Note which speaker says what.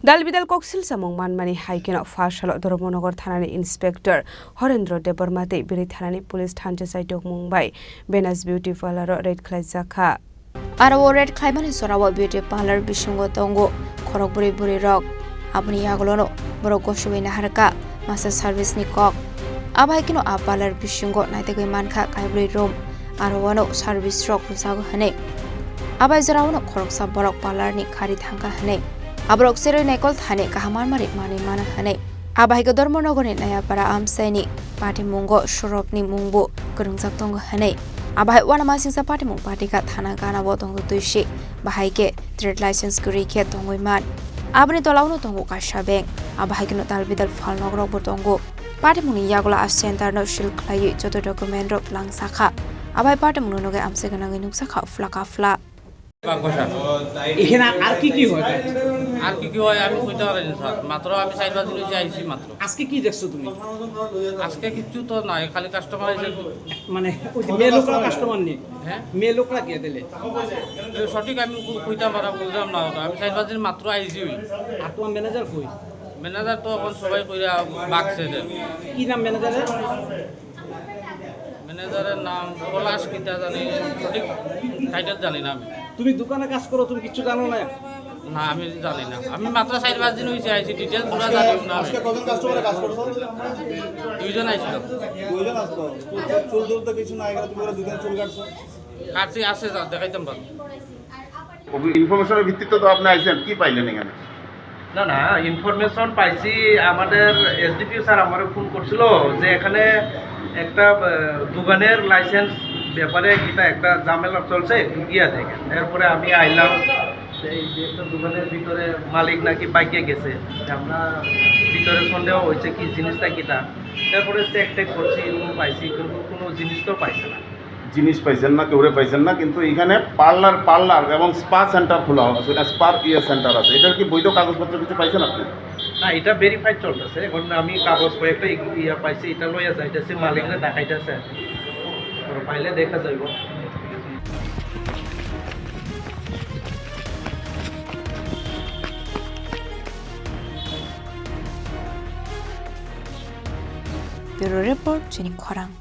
Speaker 1: Dalbidal Koksil samung manmani haikin of Farshal Doromonogar Thanani Inspector Horendro Debormate Biri Thanani Police Thanjasai Dok Mumbai Benas Beauty Parlor Red Klazaka
Speaker 2: Arawo Red Klaiman Sorawa Beauty Parlor Bishungo Tongo Korokburi Buri Rock Abni Yagolono Borokoshuina Haraka Master Service Nikok Abaikino A Parlor Bishungo Naitagui Manka Kaibri Room Arawano Service Rock Lusago Hane Abai Zarawano Koroksa Borok Parlor Ni Kari Thanga Hane Abrok Sero Nekol Thane Kahamar Mari Mani Mana Hane Abahigo Dormonogoni Nayapara Amseni Party Mungo Shurokni Mungbu Gurungzak Tongo Hane Abai Wanamasin Party Mung Party Kat Hana Gana Botongo Tushi Bahaike Trade License Kurike Tongo Man Abni Tolauno Tongo Kashabeng Abahikino Dalbidal Falnogro Botongo Party Muni Yagola Ascenter no Shil Klayi Joto Documento Lang Saka Abai Party Munoge Amseganang Nuksaka Flaka Fla
Speaker 3: এখানে আর কি হয়
Speaker 4: আর কি হয় আমি কইতে পারি না sir মাত্র আমি 4-5 দিন হইছে আইছি মাত্র
Speaker 3: আজকে কি দেখছো তুমি
Speaker 4: আজকে কিছু তো নাই খালি কাস্টমার এসে
Speaker 3: মানে ওই যে মেয়ে লোকরা কাস্টমার নেই
Speaker 4: হ্যাঁ
Speaker 3: মেয়ে লোকরা কে দিলে
Speaker 4: সঠিক আমি কইতে পারা বুঝলাম না আমি 4-5 দিন মাত্র আইছি
Speaker 3: আর তোমার ম্যানেজার কই
Speaker 4: ম্যানেজার তো এখন সবাই কইরা বাকছে দেন
Speaker 3: কি নাম ম্যানেজারের
Speaker 4: ম্যানেজারের নাম পলাশ কিতা জানি সঠিক টাইটেল জানি না আমি
Speaker 3: তুমি দোকানে কাজ করো তুমি কিছু জানো না
Speaker 4: না আমি জানি না আমি মাত্র 4-5 দিন হইছে আইছি ডিটেইল পুরো জানি না
Speaker 5: আজকে কজন কাস্টমারে কাজ করছো
Speaker 4: দুইজন আইছিল
Speaker 5: দুইজন আসতো চুল তো কিছু না এখানে তুমি ওরা দুজন চুল কাটছো
Speaker 4: কাটছি আছে দেখাইতাম পার
Speaker 5: ইনফরমেশনের ভিত্তিতে তো আপনি আইছেন কি পাইলেন এখানে
Speaker 6: না না ইনফরমেশন পাইছি আমাদের এসডিপিও স্যার আমারে ফোন করছিল যে এখানে একটা দোকানের লাইসেন্স ব্যাপারে কিটা একটা ঝামেলা চলছে গিয়া দেখেন এরপরে আমি আইলাম সেই যে একটা দোকানের ভিতরে মালিক নাকি বাইকে গেছে আমরা ভিতরে সন্দেহ হয়েছে কি জিনিসটা কিটা তারপরে চেক টেক করছি পাইছি কিন্তু কোনো জিনিস তো পাইছে না
Speaker 5: জিনিস পাইছেন না কেউরে পাইছেন না কিন্তু এখানে পার্লার এবং স্পা সেন্টার খোলা আছে স্পা সেন্টার আছে এটার কি বৈধ কাগজপত্র কিছু পাইছেন আপনি
Speaker 6: না এটা ভেরিফাইড চলতেছে এখন আমি কাগজ কয়েকটা ইয়া পাইছি এটা লইয়া যাইতেছি মালিকরে দেখাইতেছে পাইলে দেখা যাইব
Speaker 2: Bureau Report Jenny Korang